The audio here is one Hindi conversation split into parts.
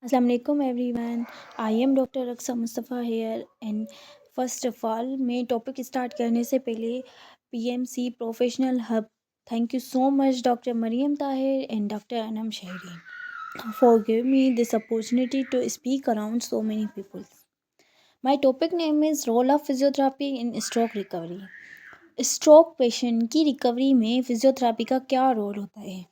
Assalamu alaikum everyone. I am Dr. Raksa Mustafa here and first of all मैं टॉपिक स्टार्ट करने से पहले PMC professional hub thank you so much doctor Mariam Tahir and doctor Anam Shahri for giving me this opportunity to speak around so many people. My topic name is role of physiotherapy in stroke recovery. Stroke patient की रिकवरी में फिजियोथेरेपी का क्या रोल होता है,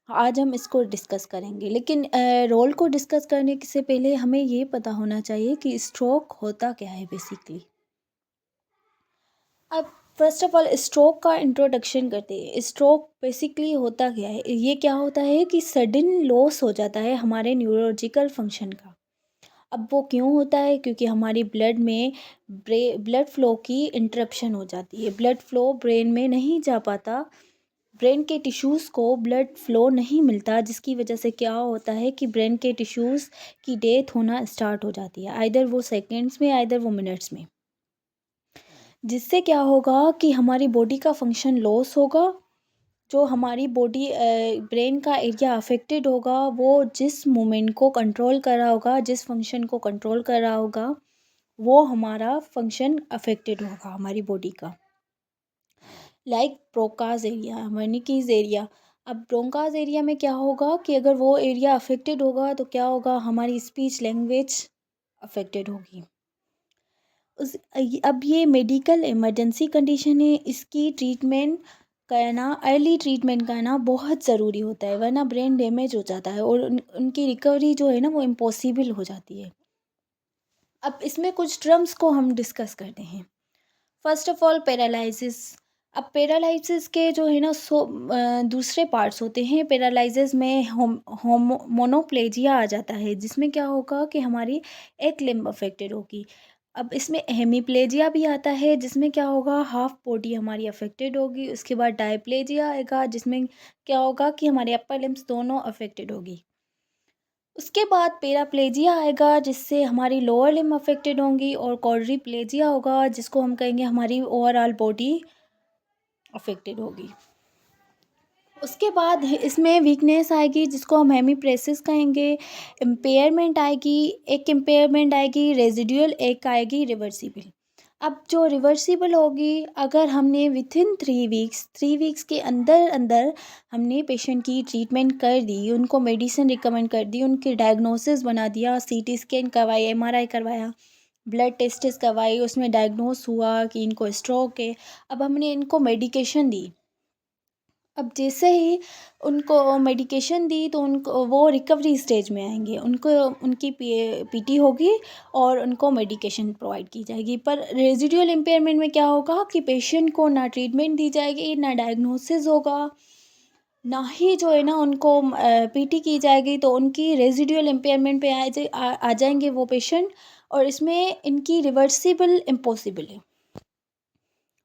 आज हम इसको डिस्कस करेंगे। लेकिन रोल को डिस्कस करने से पहले हमें ये पता होना चाहिए कि स्ट्रोक होता क्या है बेसिकली। अब फर्स्ट ऑफ ऑल स्ट्रोक का इंट्रोडक्शन करते हैं। स्ट्रोक बेसिकली होता क्या है, ये क्या होता है कि सडन लॉस हो जाता है हमारे न्यूरोलॉजिकल फंक्शन का। अब वो क्यों होता है, क्योंकि हमारी ब्लड में ब्लड फ्लो की इंटरप्शन हो जाती है, ब्लड फ्लो ब्रेन में नहीं जा पाता, ब्रेन के टिश्यूज़ को ब्लड फ्लो नहीं मिलता, जिसकी वजह से क्या होता है कि ब्रेन के टिश्यूज़ की डेथ होना स्टार्ट हो जाती है, आइदर वो सेकेंड्स में आइदर वो मिनट्स में। जिससे क्या होगा कि हमारी बॉडी का फंक्शन लॉस होगा, जो हमारी बॉडी ब्रेन का एरिया अफेक्टेड होगा, वो जिस मूवमेंट को कंट्रोल कर रहा होगा, जिस फंक्शन को कंट्रोल कर रहा होगा, वो हमारा फंक्शन अफेक्टेड होगा हमारी बॉडी का। Like Broca's area, Wernicke's area. अब ब्रोंकास एरिया में क्या होगा कि अगर वो एरिया अफेक्टेड होगा तो क्या होगा, हमारी स्पीच लैंग्वेज अफेक्टेड होगी। अब ये मेडिकल इमरजेंसी कंडीशन है, इसकी ट्रीटमेंट करना, अर्ली ट्रीटमेंट करना बहुत ज़रूरी होता है, वरना ब्रेन डैमेज हो जाता है और उनकी रिकवरी जो है ना वो इम्पॉसिबल हो जाती है। अब इसमें कुछ टर्म्स को हम डिस्कस करते हैं। First of all paralysis. अब पैरालिसिस के जो है ना दूसरे पार्ट्स होते हैं। पैरालिसिस में मोनोप्लेजिया आ जाता है, जिसमें क्या होगा कि हमारी एक लिम्ब अफेक्टेड होगी। अब इसमें हेमीप्लेजिया भी आता है, जिसमें क्या होगा, हाफ बॉडी हमारी अफेक्टेड होगी। उसके बाद डायप्लेजिया आएगा, जिसमें क्या होगा कि हमारे अपर लिम्स दोनों अफेक्टेड होगी। उसके बाद पैराप्लेजिया आएगा, जिससे हमारी लोअर लिम्ब अफेक्टेड होंगी, और क्वाड्रिप्लेजिया होगा, जिसको हम कहेंगे हमारी ओवरऑल बॉडी अफेक्टेड होगी। उसके बाद इसमें वीकनेस आएगी, जिसको हम हेमीप्रेसिस कहेंगे। इम्पेयरमेंट आएगी, एक इम्पेयरमेंट आएगी रेजिडुअल, एक आएगी रिवर्सिबल। अब जो रिवर्सिबल होगी, अगर हमने विथिन 3 वीक्स के अंदर अंदर हमने पेशेंट की ट्रीटमेंट कर दी, उनको मेडिसिन रिकमेंड कर दी, उनकी डायग्नोसिस बना दिया, सीटी स्कैन करवाई, एमआरआई करवाया, ब्लड टेस्ट करवाई, उसमें डायग्नोस हुआ कि इनको स्ट्रोक है। अब हमने इनको मेडिकेशन दी। अब जैसे ही उनको मेडिकेशन दी तो उनको वो रिकवरी स्टेज में आएंगे, उनको उनकी पीटी होगी और उनको मेडिकेशन प्रोवाइड की जाएगी। पर रेजिडुअल इम्पेयरमेंट में क्या होगा कि पेशेंट को ना ट्रीटमेंट दी जाएगी, ना डायग्नोसिस होगा, ना ही जो है ना उनको पीटी की जाएगी, तो उनकी रेजिडुअल इम्पेयरमेंट पे आ जाएंगे वो पेशेंट, और इसमें इनकी रिवर्सिबल इम्पॉसिबल है,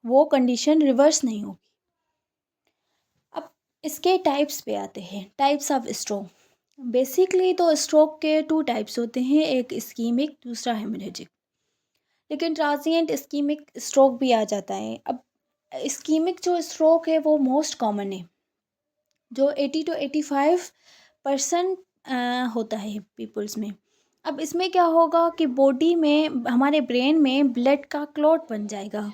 वो कंडीशन रिवर्स नहीं होगी। अब इसके टाइप्स पे आते हैं, टाइप्स ऑफ स्ट्रोक। बेसिकली तो स्ट्रोक के 2 टाइप्स होते हैं, एक इस्कीमिक, दूसरा हेमरेजिक। लेकिन ट्रांजिएंट इस्कीमिक स्ट्रोक भी आ जाता है। अब इस्कीमिक जो स्ट्रोक है वो मोस्ट कॉमन है, जो 80 to 85% होता है पीपल्स में। अब इसमें क्या होगा कि बॉडी में, हमारे ब्रेन में ब्लड का क्लॉट बन जाएगा।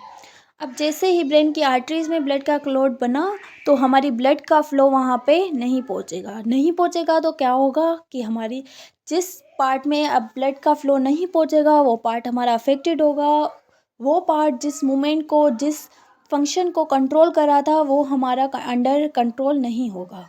अब जैसे ही ब्रेन की आर्टरीज़ में ब्लड का क्लॉट बना, तो हमारी ब्लड का फ़्लो वहाँ पे नहीं पहुँचेगा तो क्या होगा कि हमारी जिस पार्ट में अब ब्लड का फ़्लो नहीं पहुँचेगा, वो पार्ट हमारा अफेक्टेड होगा। वो पार्ट जिस मूवमेंट को, जिस फंक्शन को कंट्रोल कर रहा था, वो हमारा अंडर कंट्रोल नहीं होगा।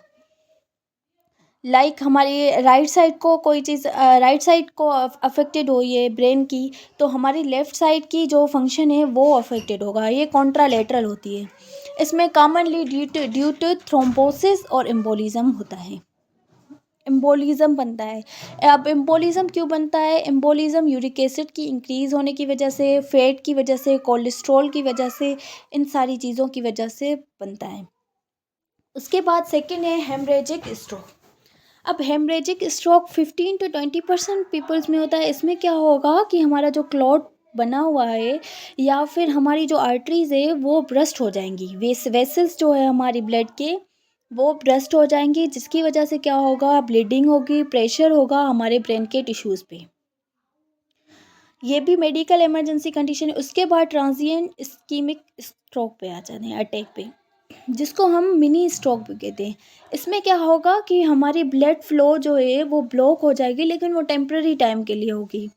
हमारी राइट साइड को कोई चीज़ राइट साइड को अफेक्टेड हुई है ब्रेन की, तो हमारी लेफ़्ट साइड की जो फंक्शन है वो अफेक्टेड होगा, ये कॉन्ट्रालेटरल होती है। इसमें कॉमनली ड्यू टू थ्रोम्बोसिस और एम्बोलिज्म होता है, एम्बोलिज्म बनता है। अब एम्बोलिज्म क्यों बनता है, एम्बोलिज्म यूरिक एसिड की इंक्रीज़ होने की वजह से, फैट की वजह से, कोलेस्ट्रॉल की वजह से, इन सारी चीज़ों की वजह से बनता है। उसके बाद सेकेंड है हेमरेजिक स्ट्रोक। अब हेमरेजिक स्ट्रोक 15 to 20% पीपल्स में होता है। इसमें क्या होगा कि हमारा जो क्लॉट बना हुआ है, या फिर हमारी जो आर्टरीज़ है वो ब्रस्ट हो जाएंगी, वेसल्स जो है हमारी ब्लड के वो ब्रस्ट हो जाएंगी, जिसकी वजह से क्या होगा, ब्लीडिंग होगी, प्रेशर होगा हमारे ब्रेन के टिश्यूज़ पे। ये भी मेडिकल इमरजेंसी कंडीशन है। उसके बाद ट्रांजिएंट इस्कीमिक स्ट्रोक पे आ जाते हैं, अटैक पे, जिसको हम मिनी स्ट्रोक भी कहते हैं। इसमें क्या होगा कि हमारी ब्लड फ्लो जो है वो ब्लॉक हो जाएगी, लेकिन वो टेम्पररी टाइम के लिए होगी,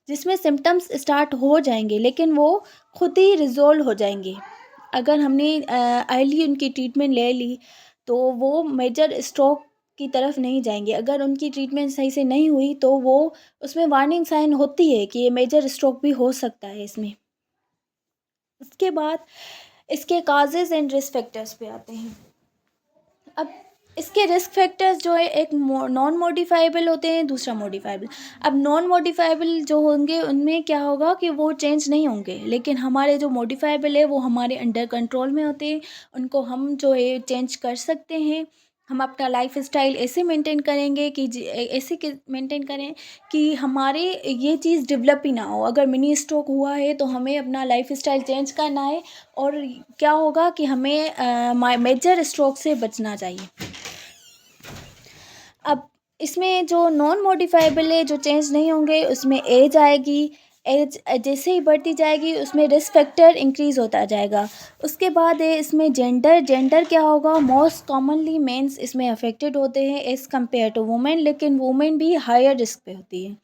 जिसमें सिम्टम्स स्टार्ट हो जाएंगे लेकिन वो खुद ही रिजॉल्व हो जाएंगे। अगर हमने अर्ली उनकी ट्रीटमेंट ले ली तो वो मेजर स्ट्रोक की तरफ नहीं जाएंगे। अगर उनकी ट्रीटमेंट सही से नहीं हुई तो वो उसमें वार्निंग साइन होती है कि ये मेजर स्ट्रोक भी हो सकता है इसमें। उसके बाद इसके काजेज़ एंड रिस्क फैक्टर्स पे आते हैं। अब इसके रिस्क फैक्टर्स जो है, एक नॉन मॉडिफाइबल होते हैं, दूसरा मॉडिफाइबल। अब नॉन मॉडिफाइबल जो होंगे उनमें क्या होगा कि वो चेंज नहीं होंगे, लेकिन हमारे जो मॉडिफाइबल है वो हमारे अंडर कंट्रोल में होते हैं। उनको हम जो है चेंज कर सकते हैं। हम अपना लाइफ स्टाइल ऐसे मेंटेन करेंगे कि ऐसे मेंटेन करें कि हमारे ये चीज़ डेवलप ही ना हो। अगर मिनी स्ट्रोक हुआ है तो हमें अपना लाइफ स्टाइल चेंज करना है, और क्या होगा कि हमें मेजर स्ट्रोक से बचना चाहिए। अब इसमें जो नॉन मॉडिफाइबल है, जो चेंज नहीं होंगे, उसमें एज आएगी। एज जैसे ही बढ़ती जाएगी उसमें रिस्क फैक्टर इंक्रीज़ होता जाएगा। उसके बाद है इसमें जेंडर। जेंडर क्या होगा, मोस्ट कॉमनली मेंस इसमें अफेक्टेड होते हैं एज़ कम्पेयर टू वुमेन, लेकिन वुमेन भी हायर रिस्क पे होती है।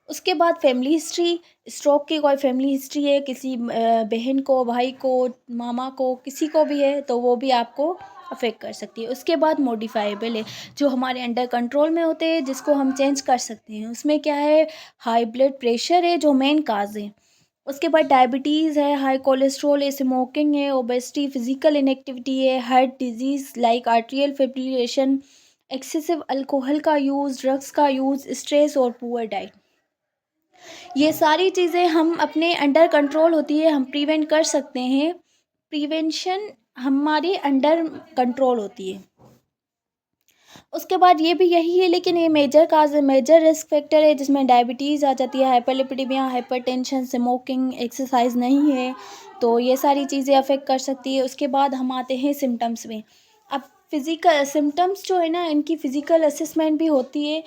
उसके बाद फैमिली हिस्ट्री। स्ट्रोक की कोई फैमिली हिस्ट्री है, किसी बहन को, भाई को, मामा को, किसी को भी है तो वो भी आपको अफेक्ट कर सकती है। उसके बाद मॉडिफाइबल है, जो हमारे अंडर कंट्रोल में होते हैं, जिसको हम चेंज कर सकते हैं। उसमें क्या है, हाई ब्लड प्रेशर है जो मेन काज है। उसके बाद डायबिटीज़ है, हाई कोलेस्ट्रॉल है, स्मोकिंग है, ओबेसिटी, फिजिकल इनएक्टिविटी है, heart disease like arterial fibrillation, excessive alcohol का यूज़, ड्रग्स का यूज़, स्ट्रेस और पुअर डाइट। ये सारी चीज़ें हम अपने अंडर कंट्रोल होती है, हम प्रिवेंट कर सकते हैं। प्रिवेंशन हमारी अंडर कंट्रोल होती है। उसके बाद ये भी यही है, लेकिन ये major cause major risk factor है, जिसमें डायबिटीज़ आ जाती है, हाइपरलिपिडेमिया, हाइपरटेंशन, स्मोकिंग, एक्सरसाइज नहीं है, तो ये सारी चीज़ें अफेक्ट कर सकती है। उसके बाद हम आते हैं सिम्टम्स में। अब फिज़िकल सिम्टम्स जो है ना, इनकी फ़िज़िकल असेसमेंट भी होती है।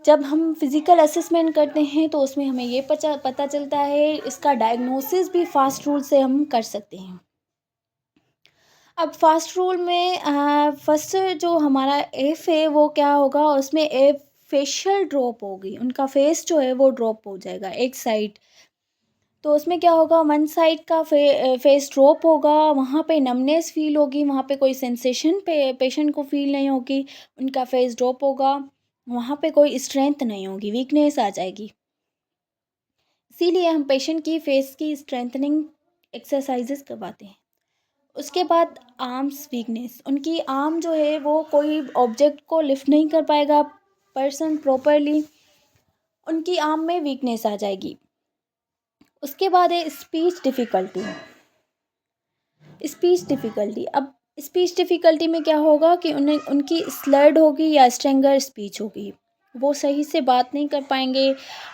जब हम फिज़िकल असेसमेंट करते हैं तो उसमें हमें ये पता चलता है, इसका डायग्नोसिस भी फ़ास्ट रूल से हम कर सकते हैं। अब फ़ास्ट रूल में फर्स्ट जो हमारा एफ है वो क्या होगा, उसमें एफ फेशियल ड्रॉप होगी, उनका फेस जो है वो ड्रॉप हो जाएगा एक साइड। तो उसमें क्या होगा, वन साइड का फेस ड्रॉप होगा, वहाँ पे नमनेस फील होगी, वहाँ पे कोई सेंसेशन पे पेशेंट को फील नहीं होगी, उनका फेस ड्रॉप होगा, वहाँ पे कोई स्ट्रेंथ नहीं होगी, वीकनेस आ जाएगी। इसीलिए हम पेशेंट की फेस की स्ट्रेंथनिंग एक्सरसाइजेस करवाते हैं। उसके बाद आर्म्स वीकनेस, उनकी आर्म जो है वो कोई ऑब्जेक्ट को लिफ्ट नहीं कर पाएगा पर्सन प्रॉपरली, उनकी आर्म में वीकनेस आ जाएगी। उसके बाद है स्पीच डिफ़िकल्टी। स्पीच डिफ़िकल्टी, अब स्पीच डिफ़िकल्टी में क्या होगा कि उन्हें उनकी स्लर्ड होगी या स्ट्रेंगर स्पीच होगी, वो सही से बात नहीं कर पाएंगे,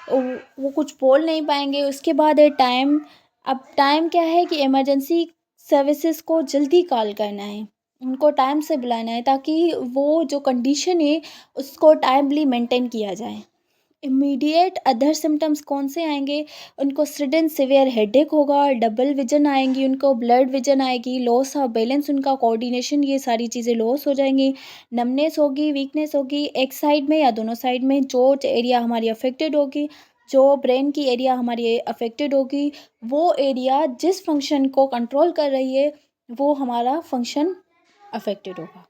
वो कुछ बोल नहीं पाएंगे। उसके बाद है टाइम। अब टाइम क्या है कि इमरजेंसी सर्विसेज को जल्दी कॉल करना है, उनको टाइम से बुलाना है, ताकि वो जो कंडीशन है उसको टाइमली मेंटेन किया जाए। इमीडिएट अदर सिम्टम्स कौन से आएंगे, उनको सडन सिवियर हेडेक होगा, डबल विजन आएंगी, उनको ब्लड विजन आएगी, लॉस ऑफ बैलेंस, उनका कोऑर्डिनेशन, ये सारी चीज़ें लॉस हो जाएंगी, नमनेस होगी, वीकनेस होगी एक साइड में या दोनों साइड में, जो एरिया हमारी अफेक्टेड होगी, जो ब्रेन की एरिया हमारी अफेक्टेड होगी, वो एरिया जिस फंक्शन को कंट्रोल कर रही है वो हमारा फंक्शन अफेक्टेड होगा।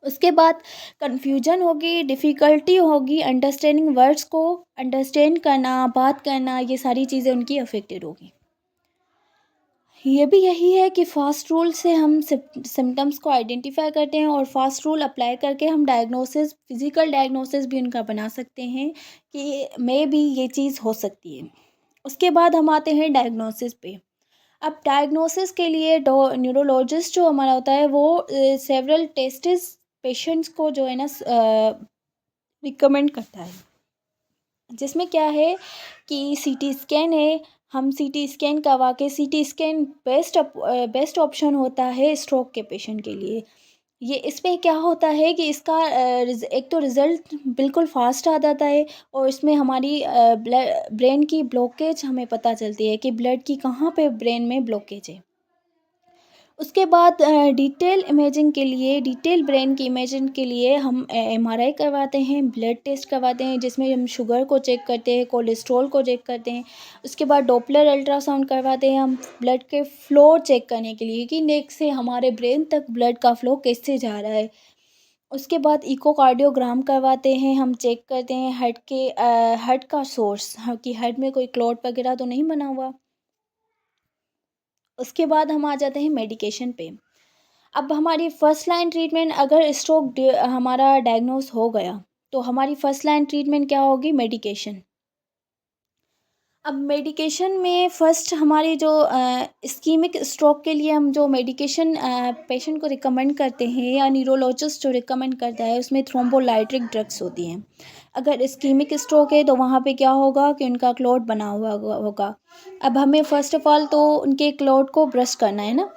उसके बाद कन्फ्यूजन होगी, डिफ़िकल्टी होगी, अंडरस्टैंडिंग वर्ड्स को अंडरस्टैंड करना, बात करना, ये सारी चीज़ें उनकी अफेक्टेड होगी। ये भी यही है कि फ़ास्ट रूल से हम सिम्टम्स को आइडेंटिफ़ाई करते हैं, और फ़ास्ट रूल अप्लाई करके हम डायग्नोसिस, फ़िज़िकल डायग्नोसिस भी उनका बना सकते हैं कि मे बी ये चीज़ हो सकती है। उसके बाद हम आते हैं डायग्नोसिस पे। अब डायग्नोसिस के लिए न्यूरोलॉजिस्ट जो हमारा होता है वो सेवरल टेस्ट्स पेशेंट्स को जो है ना रिकमेंड करता है, जिसमें क्या है कि सीटी स्कैन है। हम सीटी स्कैन करवा के, सीटी स्कैन बेस्ट ऑप्शन होता है स्ट्रोक के पेशेंट के लिए। ये इसमें क्या होता है कि इसका एक तो रिज़ल्ट बिल्कुल फ़ास्ट आ जाता है और इसमें हमारी ब्रेन की ब्लॉकेज हमें पता चलती है कि ब्लड की कहाँ पे ब्रेन में ब्लॉकेज है। उसके बाद डिटेल ब्रेन की इमेजिंग के लिए हम एमआरआई करवाते हैं, ब्लड टेस्ट करवाते हैं जिसमें हम शुगर को चेक करते हैं, कोलेस्ट्रॉल को चेक करते हैं। उसके बाद डॉपलर अल्ट्रासाउंड करवाते हैं हम ब्लड के फ्लो चेक करने के लिए कि नेक से हमारे ब्रेन तक ब्लड का फ्लो कैसे जा रहा है। उसके बाद इकोकार्डियोग्राम करवाते हैं, हम चेक करते हैं हार्ट का सोर्स, हाँ, कि हार्ट में कोई क्लॉट वगैरह तो नहीं बना हुआ। उसके बाद हम आ जाते हैं मेडिकेशन पे। अब हमारी फर्स्ट लाइन ट्रीटमेंट, अगर हमारा डायग्नोस हो गया तो हमारी फर्स्ट लाइन ट्रीटमेंट क्या होगी? मेडिकेशन। अब मेडिकेशन में फ़र्स्ट हमारी जो इस्कीमिक स्ट्रोक के लिए हम जो मेडिकेशन पेशेंट को रिकमेंड करते हैं या न्यूरोलॉजिस्ट जो रिकमेंड करता है उसमें थ्रोम्बोलाइटिक ड्रग्स होती हैं। अगर इस्कीमिक स्ट्रोक है तो वहाँ पे क्या होगा कि उनका क्लॉट बना हुआ होगा। अब हमें फ़र्स्ट ऑफ़ ऑल तो उनके क्लॉट को ब्रश करना है ना,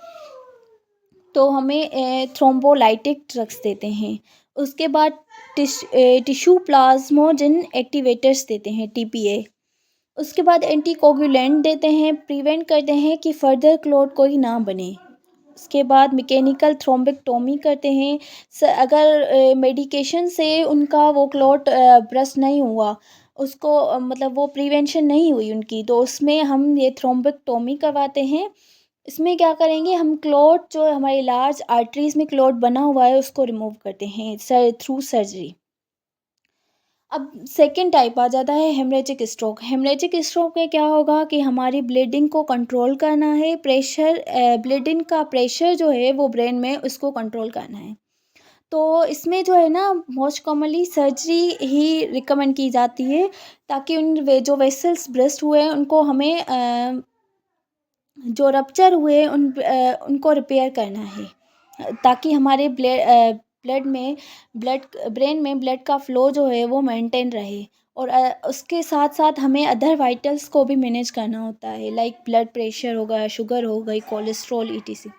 तो हमें थ्रोम्बोलाइटिक ड्रग्स देते हैं। उसके बाद टिश्यू प्लाज़्मोजेन एक्टिवेटर्स देते हैं, टीपीए। उसके बाद एंटीकोगुलेंट देते हैं, प्रिवेंट करते हैं कि फ़र्दर क्लॉट कोई ना बने। उसके बाद मैकेनिकल थ्रोम्बेक्टोमी करते हैं। अगर मेडिकेशन से उनका वो क्लॉट ब्रस्ट नहीं हुआ, उसको मतलब वो प्रिवेंशन नहीं हुई उनकी, तो उसमें हम ये थ्रोम्बेक्टोमी करवाते हैं। इसमें क्या करेंगे, हम क्लॉट जो हमारी लार्ज आर्टरीज़ में क्लॉट बना हुआ है उसको रिमूव करते हैं थ्रू सर्जरी। अब सेकंड टाइप आ जाता है हेमरेजिक स्ट्रोक। हेमरेजिक स्ट्रोक में क्या होगा कि हमारी ब्लीडिंग को कंट्रोल करना है, ब्लीडिंग का प्रेशर जो है वो ब्रेन में उसको कंट्रोल करना है। तो इसमें जो है ना मोस्ट कॉमनली सर्जरी ही रिकमेंड की जाती है, ताकि जो वेसल्स ब्रस्ट हुए हैं उनको हमें जो रप्चर हुए उनको रिपेयर करना है, ताकि हमारे ब्लड में ब्लड ब्रेन में ब्लड का फ़्लो जो है वो मेंटेन रहे। और उसके साथ साथ हमें अदर वाइटल्स को भी मैनेज करना होता है, लाइक ब्लड प्रेशर हो गया, शुगर हो गई, कोलेस्ट्रॉल ईटीसी।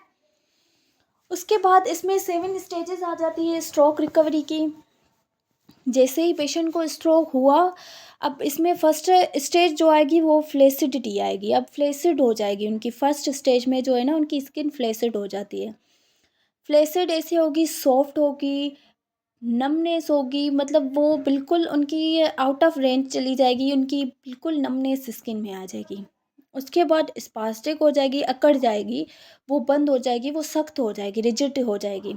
उसके बाद इसमें 7 स्टेजेस आ जाती है स्ट्रोक रिकवरी की। जैसे ही पेशेंट को स्ट्रोक हुआ, अब इसमें फर्स्ट स्टेज जो आएगी वो फ्लेसिडिटी आएगी। अब फ्लेसिड हो जाएगी उनकी, फर्स्ट स्टेज में जो है ना उनकी स्किन फ्लेसिड हो जाती है। फ्लेसिड ऐसे होगी, सॉफ्ट होगी, नमनेस होगी, मतलब वो बिल्कुल उनकी आउट ऑफ रेंज चली जाएगी, उनकी बिल्कुल नमनेस स्किन में आ जाएगी। उसके बाद स्पास्टिक हो जाएगी, अकड़ जाएगी, वो बंद हो जाएगी, वो सख्त हो जाएगी, रिजिड हो जाएगी।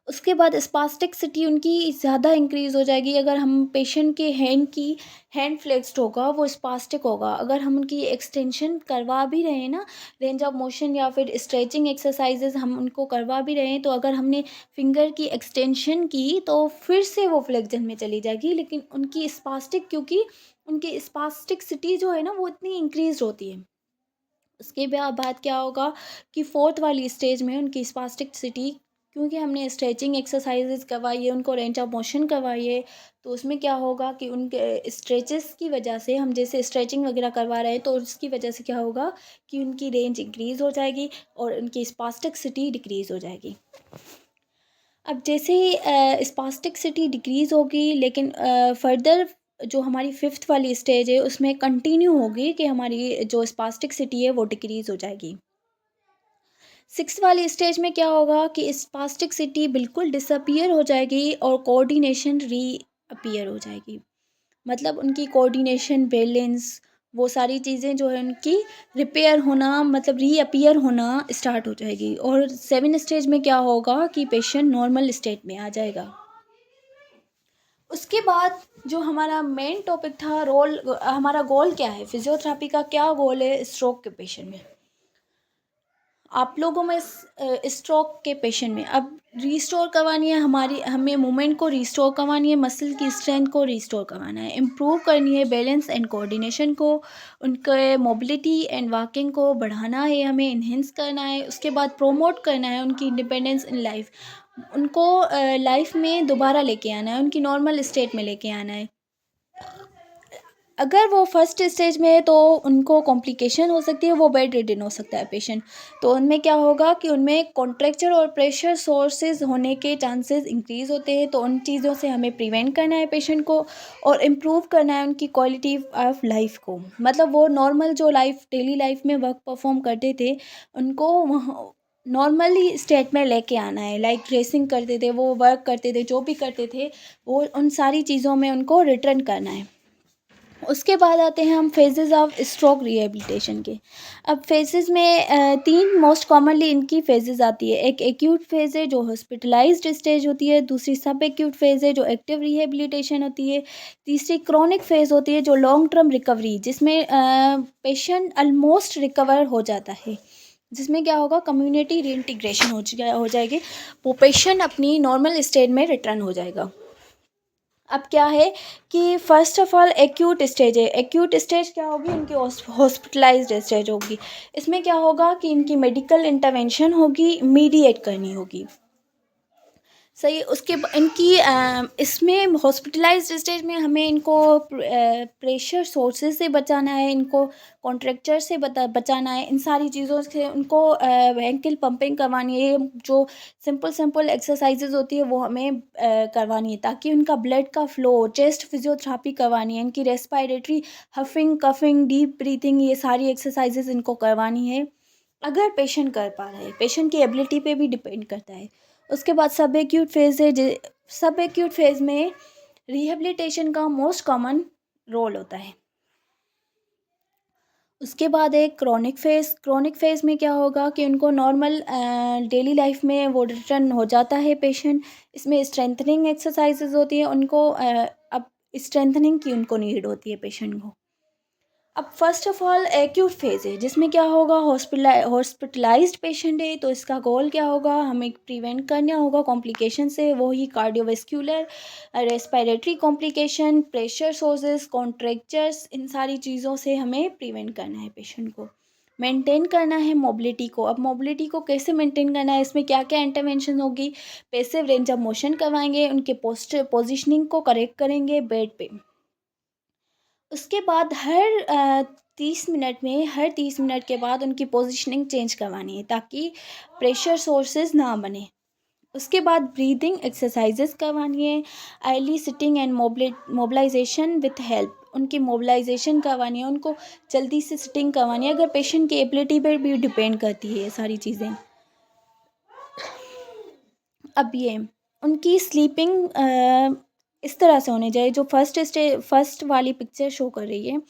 उसके बाद स्पास्टिसिटी उनकी ज़्यादा इंक्रीज़ हो जाएगी। अगर हम पेशेंट के हैंड फ्लेक्स्ड होगा वो स्पास्टिक होगा। अगर हम उनकी एक्सटेंशन करवा भी रहे हैं ना, रेंज ऑफ मोशन या फिर स्ट्रेचिंग एक्सरसाइजेज हम उनको करवा भी रहे हैं, तो अगर हमने फिंगर की एक्सटेंशन की तो फिर से वो फ्लेक्जन में चली जाएगी, लेकिन उनकी स्पास्टिक, क्योंकि उनकी स्पास्टिसिटी जो है ना वो इतनी इंक्रीज होती है। उसके बाद क्या होगा कि फोर्थ वाली स्टेज में उनकी स्पास्टिसिटी, क्योंकि हमने स्ट्रेचिंग एक्सरसाइजेज करवाई है, उनको रेंज ऑफ मोशन करवाई है, तो उसमें क्या होगा कि उनके स्ट्रेचेस की वजह से, हम जैसे स्ट्रेचिंग वगैरह करवा रहे हैं तो उसकी वजह से क्या होगा कि उनकी रेंज इंक्रीज़ हो जाएगी और उनकी स्पास्टिसिटी डिक्रीज़ हो जाएगी। अब जैसे ही स्पास्टिसिटी डिक्रीज़ होगी, लेकिन फर्दर जो हमारी फिफ्थ वाली स्टेज है उसमें कंटिन्यू होगी कि हमारी जो स्पास्टिसिटी है वो डिक्रीज़ हो जाएगी। सिक्स वाली स्टेज में क्या होगा कि स्पास्टिसिटी बिल्कुल डिसअपियर हो जाएगी और कोऑर्डिनेशन रीअपियर हो जाएगी। मतलब उनकी कोऑर्डिनेशन, बैलेंस, वो सारी चीज़ें जो है उनकी रिपेयर होना, मतलब रीअपियर होना स्टार्ट हो जाएगी। और 7 स्टेज में क्या होगा कि पेशेंट नॉर्मल स्टेट में आ जाएगा। उसके बाद जो हमारा मेन टॉपिक था, हमारा गोल क्या है, फिजियोथेरेपी का क्या गोल है स्ट्रोक के पेशेंट में। आप लोगों में स्ट्रोक के पेशेंट में अब रिस्टोर करवानी है, हमें मूवमेंट को रिस्टोर करवानी है, मसल की स्ट्रेंथ को रिस्टोर करवाना है, इम्प्रूव करनी है बैलेंस एंड कोऑर्डिनेशन को, उनके मोबिलिटी एंड वॉकिंग को बढ़ाना है, हमें इन्हेंस करना है। उसके बाद प्रोमोट करना है उनकी इंडिपेंडेंस इन लाइफ, उनको लाइफ में दोबारा लेके आना है, उनकी नॉर्मल स्टेट में लेके आना है। अगर वो फर्स्ट स्टेज में है तो उनको कॉम्प्लिकेशन हो सकती है, वो बेड रिडन हो सकता है पेशेंट। तो उनमें क्या होगा कि उनमें कॉन्ट्रैक्चर और प्रेशर सोर्सेज होने के चांसेस इंक्रीज़ होते हैं, तो उन चीज़ों से हमें प्रिवेंट करना है पेशेंट को और इम्प्रूव करना है उनकी क्वालिटी ऑफ लाइफ को। मतलब वो नॉर्मल जो लाइफ डेली लाइफ में वर्क परफॉर्म करते थे, उनको वहाँ नॉर्मली स्टेट में लेके आना है। लाइक ड्रेसिंग करते थे, वो वर्क करते थे, जो भी करते थे, वो उन सारी चीज़ों में उनको रिटर्न करना है। उसके बाद आते हैं हम फेजेज़ ऑफ स्ट्रोक रिहेबिलिटेशन के। अब फेजेज़ में 3 मोस्ट कॉमनली इनकी फेजेज़ आती है। एक एक्यूट फेज़ है जो हॉस्पिटलाइज्ड स्टेज होती है, दूसरी सब एक्यूट फेज़ है जो एक्टिव रिहेबिलिटेशन होती है, तीसरी क्रोनिक फेज़ होती है जो लॉन्ग टर्म रिकवरी, जिसमें पेशेंट ऑलमोस्ट रिकवर हो जाता है। जिसमें क्या होगा, कम्युनिटी रीइंटीग्रेशन हो जाएगी, वो पेशेंट अपनी नॉर्मल स्टेट में रिटर्न हो जाएगा। अब क्या है कि first of all acute stage है। एक्यूट स्टेज क्या होगी, इनकी हॉस्पिटलाइज्ड स्टेज होगी। इसमें क्या होगा कि इनकी मेडिकल इंटरवेंशन होगी, इमीडिएट करनी होगी। सही, उसके इनकी इसमें हॉस्पिटलाइज्ड स्टेज में हमें इनको प्रेशर सोर्सेज से बचाना है, इनको कॉन्ट्रैक्चर से बचाना है, इन सारी चीज़ों से उनको एंकल पंपिंग करवानी है। जो सिंपल सिंपल एक्सरसाइजेज होती है वो हमें करवानी है, ताकि उनका ब्लड का फ्लो, चेस्ट फिजियोथेरेपी करवानी है, इनकी रेस्पिरेटरी, हफिंग कफिंग, डीप ब्रीथिंग, ये सारी एक्सरसाइजेज इनको करवानी है। अगर पेशेंट कर पा रहा है, पेशेंट की एबिलिटी पे भी डिपेंड करता है। उसके बाद सब एक्यूट फेज़ है। सब एक्यूट फेज़ में रिहेबिलिटेशन का मोस्ट कॉमन रोल होता है। उसके बाद एक क्रोनिक फेज़। क्रोनिक फेज़ में क्या होगा कि उनको नॉर्मल डेली लाइफ में वो रिटर्न हो जाता है पेशेंट। इसमें स्ट्रेंथनिंग एक्सरसाइजेज होती है, उनको अब स्ट्रेंथनिंग की उनको नीड होती है पेशेंट को। अब first of all acute phase है, जिसमें क्या होगा, हॉस्पिटलाइज्ड पेशेंट है, तो इसका गोल क्या होगा, हमें प्रिवेंट करना होगा कॉम्प्लिकेशन से। वही cardiovascular, respiratory complication, pressure sores, contractures, इन सारी चीज़ों से हमें प्रिवेंट करना है पेशेंट को। मेंटेन करना है मोबिलिटी को। अब मोबिलिटी को कैसे मेंटेन करना है, इसमें क्या क्या इंटरवेंशन होगी, पैसिव रेंज ऑफ मोशन करवाएंगे, उनके पोस्टर पोजिशनिंग को करेक्ट करेंगे बेड पे। उसके बाद हर 30 मिनट के बाद उनकी पोजीशनिंग चेंज करवानी है, ताकि प्रेशर सोर्सेज ना बने। उसके बाद ब्रीदिंग एक्सरसाइजेस करवानी है, early sitting and mobilization with help, उनकी मोबिलाइजेशन करवानी है, उनको जल्दी से सिटिंग करवानी है। अगर पेशेंट की एबिलिटी पर भी डिपेंड करती है ये सारी चीज़ें। अब ये उनकी स्लीपिंग इस तरह से होनी चाहिए, जो फर्स्ट वाली पिक्चर शो कर रही है।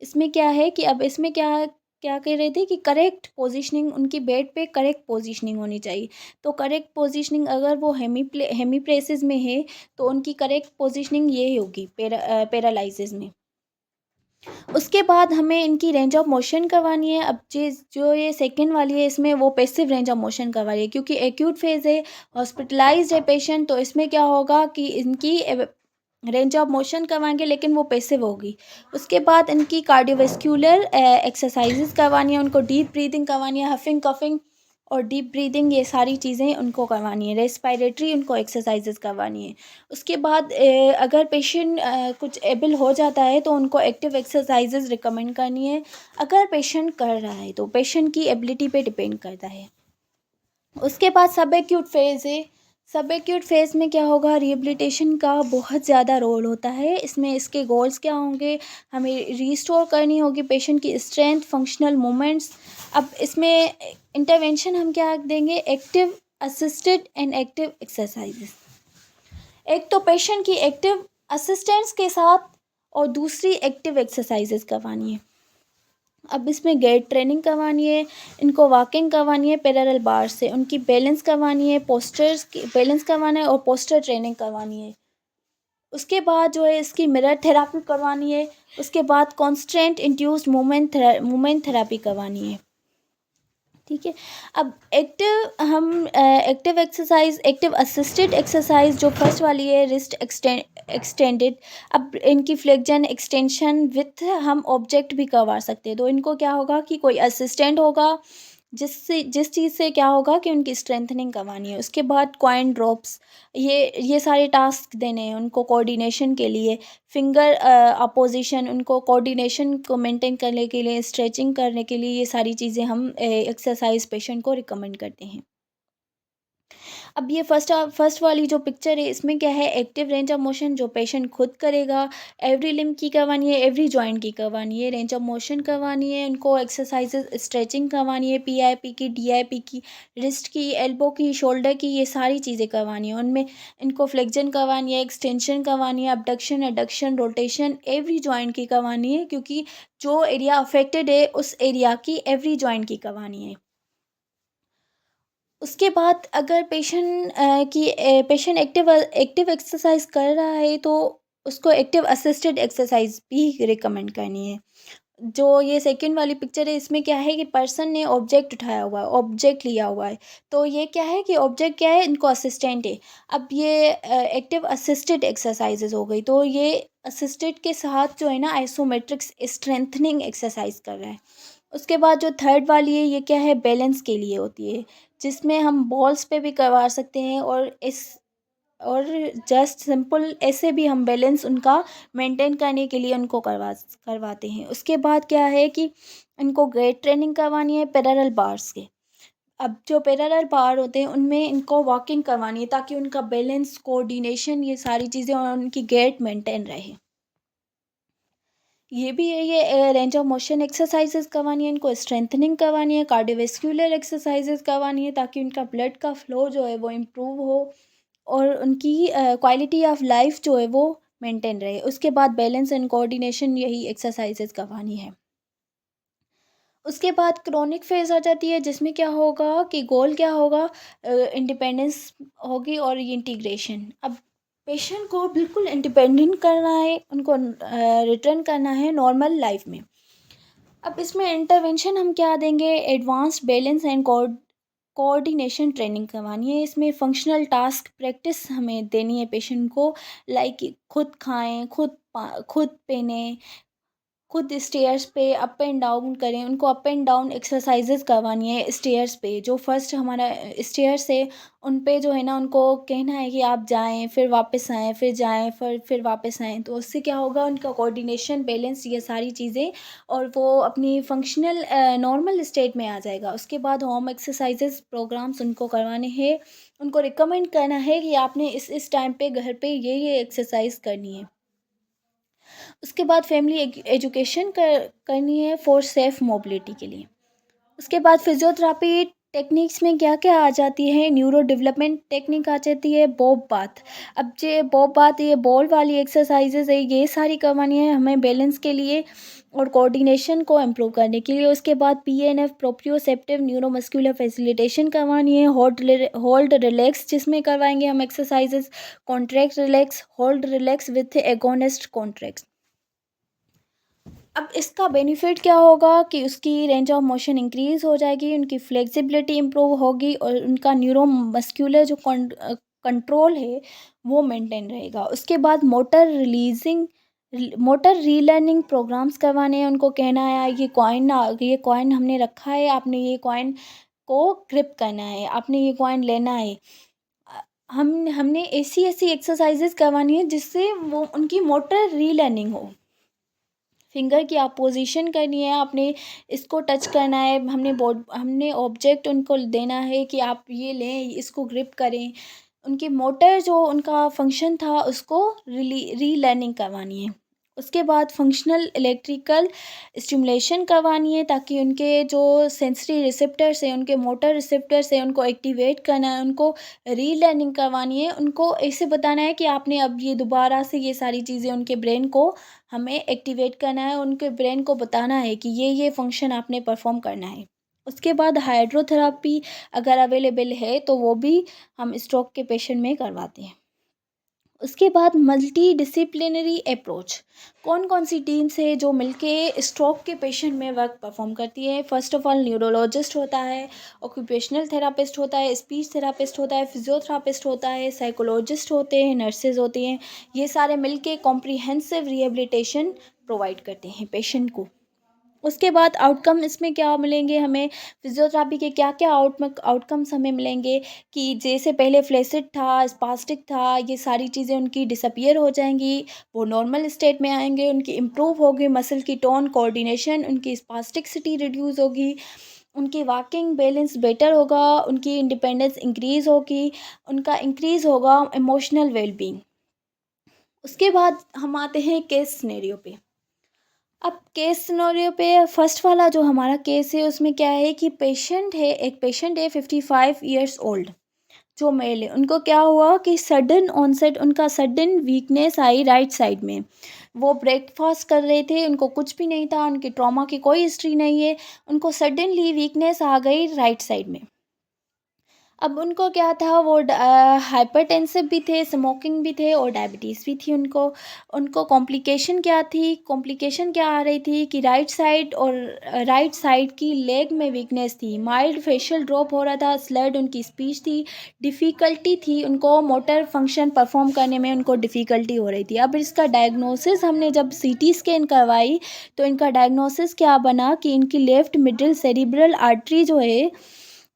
इसमें क्या है कि अब इसमें क्या क्या कह रहे थे कि करेक्ट पोजीशनिंग, उनकी बेड पे करेक्ट पोजीशनिंग होनी चाहिए। तो करेक्ट पोजीशनिंग, अगर वो हेमी प्लेसेस में है तो उनकी करेक्ट पोजीशनिंग ये होगी पैरालाइसिस में। उसके बाद हमें इनकी रेंज ऑफ मोशन करवानी है। अब चीज़ जो ये सेकंड वाली है, इसमें वो पैसिव रेंज ऑफ मोशन करवानी है, क्योंकि एक्यूट फेज़ है, हॉस्पिटलाइज्ड है पेशेंट, तो इसमें क्या होगा कि इनकी रेंज ऑफ मोशन करवाएंगे, लेकिन वो पैसिव होगी। उसके बाद इनकी कार्डियोवैस्कुलर एक्सरसाइजेज करवानी है, उनको डीप ब्रीदिंग करवानी है, हफिंग कफिंग और डीप ब्रीदिंग, ये सारी चीज़ें उनको करवानी है। रेस्पिरेटरी उनको एक्सरसाइजेज करवानी है। उसके बाद अगर पेशेंट कुछ एबल हो जाता है तो उनको एक्टिव एक्सरसाइजेज रिकमेंड करनी है। अगर पेशेंट कर रहा है तो पेशेंट की एबिलिटी पे डिपेंड करता है। उसके बाद सब एक्यूट फेज़ है। सब एक्यूट फेज़ में क्या होगा, रिहेबिलिटेशन का बहुत ज़्यादा रोल होता है। इसमें इसके गोल्स क्या होंगे, हमें रिस्टोर करनी होगी पेशेंट की स्ट्रेंथ, फंक्शनल मूवमेंट्स। अब इसमें इंटरवेंशन हम क्या देंगे, active assisted and active exercises. एक तो पेशेंट की एक्टिव असिस्टेंस के साथ और दूसरी एक्टिव एक्सरसाइजेस करवानी है। अब इसमें गेट ट्रेनिंग करवानी है, इनको वॉकिंग करवानी है पैरेलल बार से, उनकी बैलेंस करवानी है, पोस्चर्स की बैलेंस करवाना है और पोस्टर ट्रेनिंग करवानी है। उसके बाद जो है इसकी मिरर थेरापी करवानी है। उसके बाद कॉन्स्टेंट इंड्यूस्ड मूवमेंट थेरापी करवानी है। ठीक है। अब active exercise, active assisted exercise जो फर्स्ट वाली है, रिस्ट एक्सटेंडेड। अब इनकी फ्लेक्जन एक्सटेंशन विथ हम ऑब्जेक्ट भी करवा सकते हैं। तो इनको क्या होगा कि कोई असिस्टेंट होगा जिस चीज़ से क्या होगा कि उनकी स्ट्रेंथनिंग करवानी है। उसके बाद कॉइन ड्रॉप्स, ये सारे टास्क देने हैं उनको कोऑर्डिनेशन के लिए। फिंगर अपोज़िशन, उनको कोऑर्डिनेशन को मेंटेन करने के लिए, स्ट्रेचिंग करने के लिए, ये सारी चीज़ें हम एक्सरसाइज पेशेंट को रिकमेंड करते हैं। अब ये फर्स्ट वाली जो पिक्चर है, इसमें क्या है, एक्टिव रेंज ऑफ मोशन जो पेशेंट खुद करेगा। एवरी लिम्ब की करवानी है, एवरी जॉइंट की करवानी है, रेंज ऑफ मोशन करवानी है, उनको एक्सरसाइजेज स्ट्रेचिंग करवानी है, पीआईपी की, डीआईपी की, रिस्ट की, एल्बो की, शोल्डर की, ये सारी चीज़ें करवानी है। उनमें इनको फ्लेक्जन करवानी है, एक्सटेंशन करवानी है, abduction, adduction, rotation every joint की करवानी है, क्योंकि जो एरिया अफेक्टेड है उस एरिया की एवरी जॉइंट की करवानी है। उसके बाद अगर पेशेंट एक्टिव एक्टिव एक्सरसाइज कर रहा है तो उसको एक्टिव असिस्टेड एक्सरसाइज भी रिकमेंड करनी है। जो ये सेकंड वाली पिक्चर है, इसमें क्या है कि पर्सन ने ऑब्जेक्ट उठाया हुआ है, ऑब्जेक्ट लिया हुआ है। तो ये क्या है कि ऑब्जेक्ट क्या है, इनको असिस्टेंट है। अब ये एक्टिव असिस्टेड एक्सरसाइजेज हो गई, तो ये असिस्टेड के साथ जो है ना आइसोमेट्रिक्स स्ट्रेंथनिंग एक्सरसाइज कर रहा है। उसके बाद जो थर्ड वाली है, ये क्या है, बैलेंस के लिए होती है, जिसमें हम बॉल्स पे भी करवा सकते हैं और जस्ट सिंपल ऐसे भी हम बैलेंस उनका मेंटेन करने के लिए उनको करवाते हैं। उसके बाद क्या है कि इनको ग्रेट ट्रेनिंग करवानी है पैरेलल बार्स के। अब जो पैरेलल बार होते हैं उनमें इनको वॉकिंग करवानी है, ताकि उनका बैलेंस, कोऑर्डिनेशन, ये सारी चीज़ें और उनकी गेट मेंटेन रहे। ये भी है, ये रेंज ऑफ मोशन एक्सरसाइजेज करवानी है, इनको स्ट्रेंथनिंग करवानी है, कार्डियोवैस्कुलर एक्सरसाइजेज करवानी है, ताकि उनका ब्लड का फ्लो जो है वो इम्प्रूव हो और उनकी क्वालिटी ऑफ लाइफ जो है वो मेंटेन रहे। उसके बाद बैलेंस एंड कोऑर्डिनेशन, यही एक्सरसाइजेज करवानी है। उसके बाद क्रोनिक फेज़ आ जाती है, जिसमें क्या होगा कि गोल क्या होगा, इंडिपेंडेंस होगी और इंटीग्रेशन। अब पेशेंट को बिल्कुल इंडिपेंडेंट करना है, उनको रिटर्न करना है नॉर्मल लाइफ में। अब इसमें इंटरवेंशन हम क्या देंगे, advanced balance and coordination training करवानी है। इसमें फंक्शनल टास्क प्रैक्टिस हमें देनी है पेशेंट को, लाइक खुद खाएं, खुद पहने, खुद स्टेयर्स पे अप एंड डाउन करें। उनको अप एंड डाउन एक्सरसाइजेज करवानी है स्टेयर्स पे। जो फर्स्ट हमारा स्टेयर्स है उन पे जो है ना, उनको कहना है कि आप जाएं, फिर वापस आएं, फिर जाएं, फिर वापस आएं। तो उससे क्या होगा, उनका कोऑर्डिनेशन, बैलेंस, ये सारी चीज़ें, और वो अपनी फंक्शनल नॉर्मल स्टेट में आ जाएगा। उसके बाद होम एक्सरसाइजेज प्रोग्राम्स उनको करवाने हैं। उनको रिकमेंड करना है कि आपने इस टाइम पे घर पे ये एक्सरसाइज करनी है। उसके बाद फैमिली एजुकेशन करनी है फॉर सेफ मोबिलिटी के लिए। उसके बाद फिजियोथेरापी टेक्निक्स में क्या क्या आ जाती है, न्यूरो डेवलपमेंट टेक्निक आ जाती है, बॉब बाथ। अब ये बॉब बाथ, ये बॉल वाली एक्सरसाइजेज है, ये सारी करवानी है हमें बैलेंस के लिए और कोऑर्डिनेशन को इम्प्रूव करने के लिए। उसके बाद पीएनएफ, प्रोप्रियोसेप्टिव न्यूरोमस्कुलर फैसिलिटेशन करवानी है, होल्ड रिलैक्स, जिसमें करवाएंगे हम exercises, contract relax, hold relax with agonist contract. अब इसका बेनिफिट क्या होगा कि उसकी रेंज ऑफ मोशन इंक्रीज़ हो जाएगी, उनकी फ्लेक्सिबिलिटी इम्प्रूव होगी और उनका न्यूरोमस्कुलर जो कंट्रोल है वो मेंटेन रहेगा। उसके बाद मोटर रीलर्निंग प्रोग्राम्स करवाने हैं। उनको कहना है ये कॉइन हमने रखा है, आपने ये कॉइन को ग्रिप करना है, आपने ये कॉइन लेना है। हमने ऐसी ऐसी एक्सरसाइजेज करवानी है जिससे वो उनकी मोटर रीलर्निंग हो। फिंगर की आप पोजीशन करनी है, आपने इसको टच करना है, हमने ऑब्जेक्ट उनको देना है कि आप ये लें, इसको ग्रिप करें। उनकी मोटर जो उनका फंक्शन था उसको रीलर्निंग करवानी है। उसके बाद फंक्शनल इलेक्ट्रिकल स्टिमुलेशन करवानी है, ताकि उनके जो सेंसरी रिसेप्टर्स हैं, उनके मोटर रिसेप्टर्स हैं, उनको एक्टिवेट करना है, उनको रीलर्निंग करवानी है। उनको ऐसे बताना है कि आपने अब ये दोबारा से ये सारी चीज़ें उनके ब्रेन को हमें एक्टिवेट करना है, उनके ब्रेन को बताना है कि ये फंक्शन आपने परफॉर्म करना है। उसके बाद हाइड्रोथेरापी अगर अवेलेबल है तो वो भी हम स्ट्रोक के पेशेंट में करवाते हैं। उसके बाद मल्टी डिसिप्लिनरी अप्रोच, कौन कौन सी टीम्स है जो मिलके स्ट्रोक के पेशेंट में वर्क परफॉर्म करती है। फर्स्ट ऑफ ऑल न्यूरोलॉजिस्ट होता है, ऑक्यूपेशनल थेरापिस्ट होता है, स्पीच थेरापिस्ट होता है, फिजियोथेरापिस्ट होता है, साइकोलॉजिस्ट होते हैं, नर्सेज होती हैं। ये सारे मिलके कॉम्प्रिहेंसिव रिहेबिलिटेशन प्रोवाइड करते हैं पेशेंट को। उसके बाद आउटकम इसमें क्या मिलेंगे हमें, फिजियोथेरेपी के क्या क्या आउटकम्स हमें मिलेंगे कि जैसे पहले फ्लेसिड था, स्पास्टिक था, ये सारी चीज़ें उनकी डिसअपियर हो जाएंगी, वो नॉर्मल स्टेट में आएंगे, उनकी इम्प्रूव होगी मसल की टोन कोऑर्डिनेशन, उनकी स्पास्टिसिटी रिड्यूस होगी, उनकी वॉकिंग बैलेंस बेटर होगा, उनकी इंडिपेंडेंस इंक्रीज़ होगी, उनका इंक्रीज़ होगा इमोशनल वेलबींग। उसके बाद हम आते हैं केस सिनेरियो पे। अब केस सिनेरियो पे फर्स्ट वाला जो हमारा केस है उसमें क्या है कि एक पेशेंट है 55 ईयर्स ओल्ड, जो मेल है। उनको क्या हुआ कि सडन ऑनसेट उनका सडन वीकनेस आई राइट साइड में। वो ब्रेकफास्ट कर रहे थे, उनको कुछ भी नहीं था, उनकी ट्रॉमा की कोई हिस्ट्री नहीं है, उनको सडनली वीकनेस आ गई राइट साइड में। अब उनको क्या था, वो हाइपरटेंसिव भी थे, स्मोकिंग भी थे और डायबिटीज़ भी थी उनको। उनको कॉम्प्लिकेशन क्या आ रही थी कि राइट साइड की लेग में वीकनेस थी, माइल्ड फेशियल ड्रॉप हो रहा था, स्लर्ड उनकी स्पीच थी, डिफ़िकल्टी थी, उनको मोटर फंक्शन परफॉर्म करने में उनको डिफ़िकल्टी हो रही थी। अब इसका डायग्नोसिस हमने जब सीटी स्कैन करवाई तो इनका डायग्नोसिस क्या बना कि इनकी लेफ़्ट मिडिल सेरिब्रल आर्टरी जो है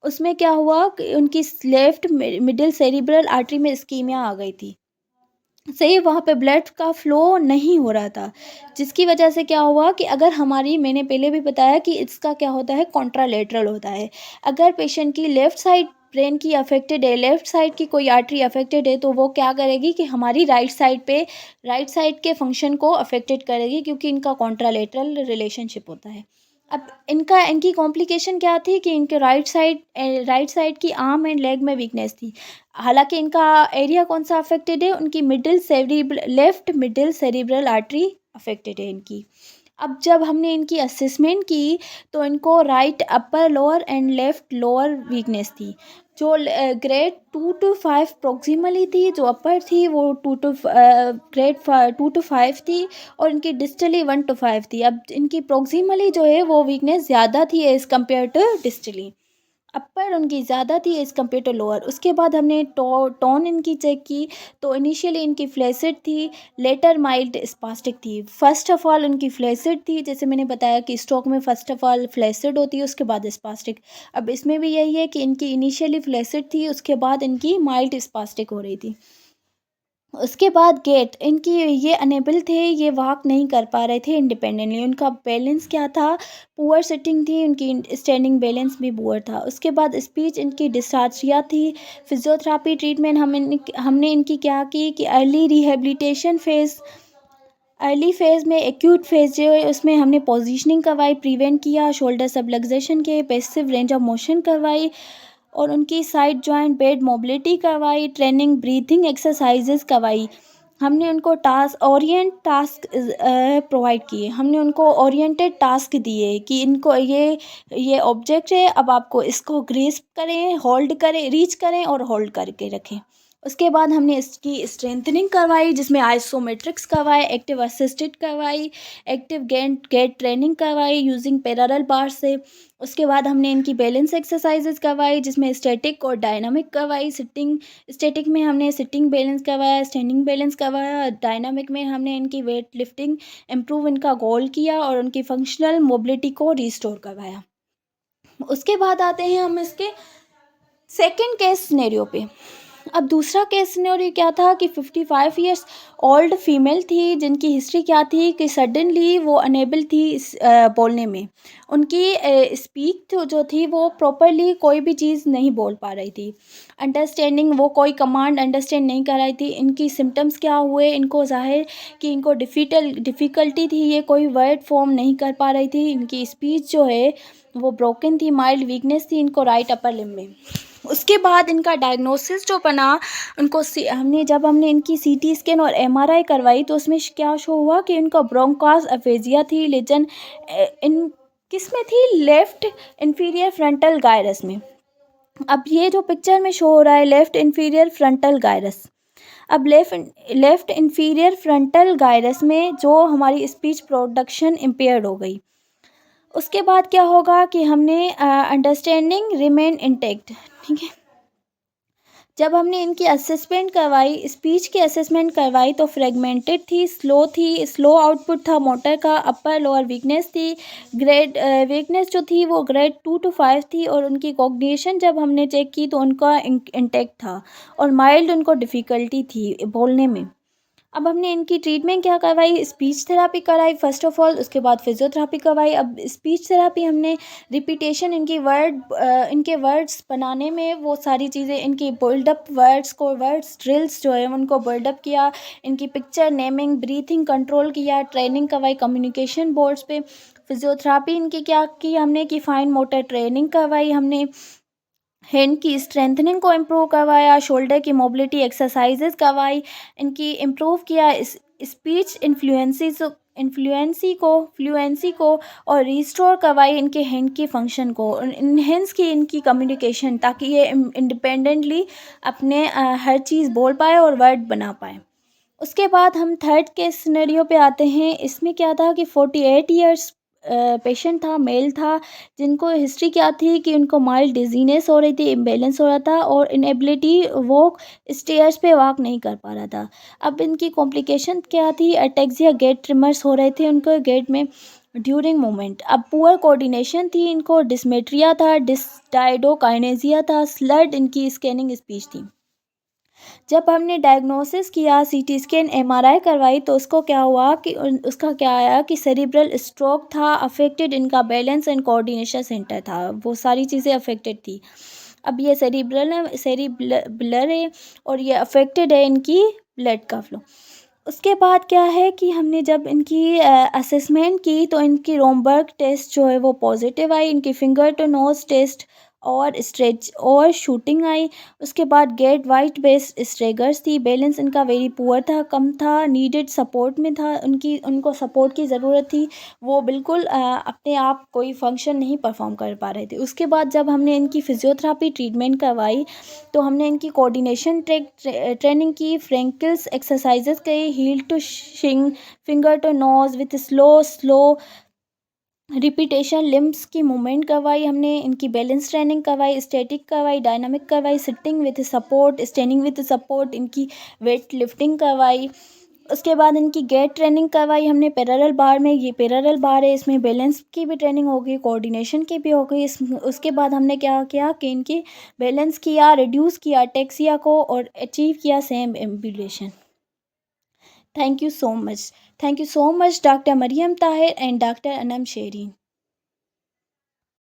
उसमें क्या हुआ कि उनकी लेफ्ट मिडिल सेरिब्रल आर्टरी में इस्कीमिया आ गई थी। सही वहाँ पे ब्लड का फ्लो नहीं हो रहा था, जिसकी वजह से क्या हुआ कि अगर हमारी मैंने पहले भी बताया कि इसका क्या होता है, कॉन्ट्रालेटरल होता है। अगर पेशेंट की लेफ़्ट साइड ब्रेन की अफेक्टेड है, लेफ़्ट साइड की कोई आर्टरी अफेक्टेड है, तो वो क्या करेगी कि हमारी राइट साइड के फंक्शन को अफेक्टेड करेगी, क्योंकि इनका कॉन्ट्रालेटरल रिलेशनशिप होता है। अब इनकी कॉम्प्लिकेशन क्या थी कि इनके राइट साइड की आर्म एंड लेग में वीकनेस थी। हालांकि इनका एरिया कौन सा अफेक्टेड है, उनकी left middle cerebral artery affected है इनकी। अब जब हमने इनकी असेसमेंट की तो इनको right upper lower and left lower weakness थी, जो ग्रेड 2 to 5 प्रोक्सिमली थी, जो अपर थी वो ग्रेड 2 to 5 थी, और इनकी डिस्टली 1 to 5 थी। अब इनकी प्रोक्सिमली जो है वो वीकनेस ज़्यादा थी एज़ कम्पेयर टू डिस्टली, अपर उनकी ज़्यादा थी एज़ कम्पेयर टू लोअर। उसके बाद हमने टोन इनकी चेक की तो इनिशियली इनकी फ्लैसिड थी, लेटर माइल्ड स्पास्टिक थी। फर्स्ट ऑफ ऑल उनकी फ्लैसिड थी, जैसे मैंने बताया कि स्ट्रोक में फर्स्ट ऑफ ऑल फ्लैसिड होती है, उसके बाद स्पास्टिक। अब इसमें भी यही है कि इनकी इनिशियली फ्लैसिड थी, उसके बाद इनकी माइल्ड स्पास्टिक हो रही थी। उसके बाद गेट इनकी ये अनेबल थे, ये वॉक नहीं कर पा रहे थे इंडिपेंडेंटली। उनका बैलेंस क्या था, पुअर सिटिंग थी, उनकी स्टैंडिंग बैलेंस भी पुअर था। उसके बाद स्पीच इनकी डिस्टार्शिया थी। फिजियोथेरेपी ट्रीटमेंट हमने इनकी क्या की कि अर्ली फेज़ में एक्यूट फेज़ जो है उसमें हमने पोजीशनिंग करवाई, प्रिवेंट किया, शोल्डर सबलक्सेशन के पैसिव रेंज ऑफ मोशन करवाई, और उनकी साइड जॉइंट बेड मोबिलिटी करवाई, ट्रेनिंग ब्रीथिंग एक्सरसाइजेज करवाई। हमने उनको टास्क प्रोवाइड किए, हमने उनको ओरिएंटेड टास्क दिए कि इनको ये ऑब्जेक्ट है, अब आपको इसको ग्रेस्प करें, होल्ड करें, रीच करें और होल्ड करके रखें। उसके बाद हमने इसकी स्ट्रेंथनिंग करवाई, जिसमें आइसोमेट्रिक्स करवाए, एक्टिव असिस्टेड करवाई, एक्टिव गेट ट्रेनिंग करवाई यूजिंग पैरेलल बार से। उसके बाद हमने इनकी बैलेंस एक्सरसाइजेज करवाई, जिसमें स्टैटिक और डायनामिक करवाई। स्टैटिक में हमने सिटिंग बैलेंस करवाया, स्टैंडिंग बैलेंस करवाया, डायनामिक में हमने इनकी वेट लिफ्टिंग इम्प्रूव इनका गोल किया और उनकी फंक्शनल मोबिलिटी को रिस्टोर करवाया। उसके बाद आते हैं हम इसके सेकेंड केस सिनेरियो पे। अब दूसरा केस सिनेरियो क्या था कि 55 ईयर्स ओल्ड फीमेल थी, जिनकी हिस्ट्री क्या थी कि सडनली वो अनेबल थी बोलने में। उनकी स्पीक जो थी वो प्रॉपरली कोई भी चीज़ नहीं बोल पा रही थी, अंडरस्टैंडिंग वो कोई कमांड अंडरस्टैंड नहीं कर रही थी। इनकी सिम्टम्स क्या हुए, इनको ज़ाहिर कि इनको डिफ़िकल्टी थी, ये कोई वर्ड फॉर्म नहीं कर पा रही थी, इनकी स्पीच जो है वो ब्रोकन थी, माइल्ड वीकनेस थी इनको राइट अपर लिम्ब में। उसके बाद इनका डायग्नोसिस जो बना, हमने इनकी सीटी स्कैन और एमआरआई करवाई तो उसमें क्या शो हुआ कि इनका ब्रोंकास अफेजिया थी, लेकिन इन किस में थी, लेफ्ट इंफीरियर फ्रंटल गायरस में। अब ये जो पिक्चर में शो हो रहा है लेफ्ट इंफीरियर फ्रंटल गायरस। अब लेफ्ट इंफीरियर फ्रंटल गायरस में जो हमारी स्पीच प्रोडक्शन इम्पेयर्ड हो गई। उसके बाद क्या होगा कि हमने अंडरस्टैंडिंग रिमेन इंटेक्ट, ठीक है, जब हमने इनकी असेसमेंट करवाई, स्पीच की असेसमेंट करवाई, तो फ्रेगमेंटेड थी, स्लो आउटपुट था मोटर का, अपर लोअर वीकनेस थी, ग्रेड वीकनेस जो थी वो ग्रेड 2 to 5 थी, और उनकी कॉग्निशन जब हमने चेक की तो उनका इंटेक्ट था, और माइल्ड उनको डिफ़िकल्टी थी बोलने में। अब हमने इनकी ट्रीटमेंट क्या करवाई, स्पीच थेरेपी कराई फ़र्स्ट ऑफ़ ऑल, उसके बाद फ़िज़ियोथेरेपी करवाई। अब स्पीच थेरेपी हमने रिपीटेशन इनके वर्ड्स बनाने में वो सारी चीज़ें, इनकी बिल्डअप वर्ड्स ड्रिल्स जो है उनको बिल्डअप किया, इनकी पिक्चर नेमिंग, ब्रीथिंग कंट्रोल किया, ट्रेनिंग करवाई कम्युनिकेशन बोर्ड्स पे। फ़िज़ियोथेरेपी इनकी क्या की हमने कि फाइन मोटर ट्रेनिंग करवाई हमने, हैंड की स्ट्रेंथनिंग को इम्प्रूव करवाया, शोल्डर की मोबिलिटी एक्सरसाइजेज करवाई, इनकी इम्प्रूव किया स्पीच फ्लुएंसी को और रिस्टोर करवाई इनके हैंड की फंक्शन को, इनहेंस की इनकी कम्युनिकेशन, ताकि ये इंडिपेंडेंटली अपने हर चीज़ बोल पाए और वर्ड बना पाए। उसके बाद हम थर्ड के सिनेरियो पे आते हैं। इसमें क्या था कि 48 ईयर्स पेशेंट था, मेल था, जिनको हिस्ट्री क्या थी कि उनको माइल्ड डिजीनेस हो रही थी, इम्बैलेंस हो रहा था, और इनएबिलिटी वॉक स्टेयर्स पे वॉक नहीं कर पा रहा था। अब इनकी कॉम्प्लिकेशन क्या थी, अटैक्सिया, गेट ट्रिमर्स हो रहे थे उनको गेट में ड्यूरिंग मूवमेंट। अब पुअर कोऑर्डिनेशन थी, इनको डिसमेट्रिया था, डिसडाइडोकाइनेसिया था, स्लर्ड इनकी स्कैनिंग स्पीच थी। जब हमने डायग्नोसिस किया, सीटी स्कैन, एमआरआई करवाई, तो उसको क्या हुआ कि उसका क्या आया कि सेरिब्रल स्ट्रोक था, अफेक्टेड इनका बैलेंस एंड कोऑर्डिनेशन सेंटर था, वो सारी चीज़ें अफेक्टेड थी। अब ये सेरिब्लर है, और ये अफेक्टेड है इनकी ब्लड का फ्लो। उसके बाद क्या है कि हमने जब इनकी असेसमेंट की तो इनकी रोमबर्ग टेस्ट जो है वो पॉजिटिव आई, इनकी फिंगर टू नोज टेस्ट और स्ट्रेच और शूटिंग आई। उसके बाद गेट वाइट बेस्ड स्ट्रेगर्स थी, बैलेंस इनका वेरी पुअर था, कम था, नीडेड सपोर्ट में था, उनको सपोर्ट की ज़रूरत थी, वो बिल्कुल अपने आप कोई फंक्शन नहीं परफॉर्म कर पा रहे थे। उसके बाद जब हमने इनकी फिजियोथेरेपी ट्रीटमेंट करवाई, तो हमने इनकी कोऑर्डिनेशन ट्रेनिंग की, फ्रैंकल्स एक्सरसाइजेस करी, heel to shin, finger to nose with slow repetition, limbs की मूवमेंट करवाई हमने, इनकी बैलेंस ट्रेनिंग करवाई, स्टैटिक करवाई, डायनामिक करवाई, sitting with support, standing with support, इनकी वेट लिफ्टिंग करवाई। उसके बाद इनकी गेट ट्रेनिंग करवाई हमने पैरेलल बार में, ये पैरेलल बार है, इसमें बैलेंस की भी ट्रेनिंग हो गई, कोऑर्डिनेशन की भी हो गई। उसके बाद हमने क्या किया कि इनकी बैलेंस किया, रिड्यूस किया टैक्सिया को, और अचीव किया same ambulation. Thank you so much. Thank you so much doctor Mariam Tahir and doctor Anam Sheri.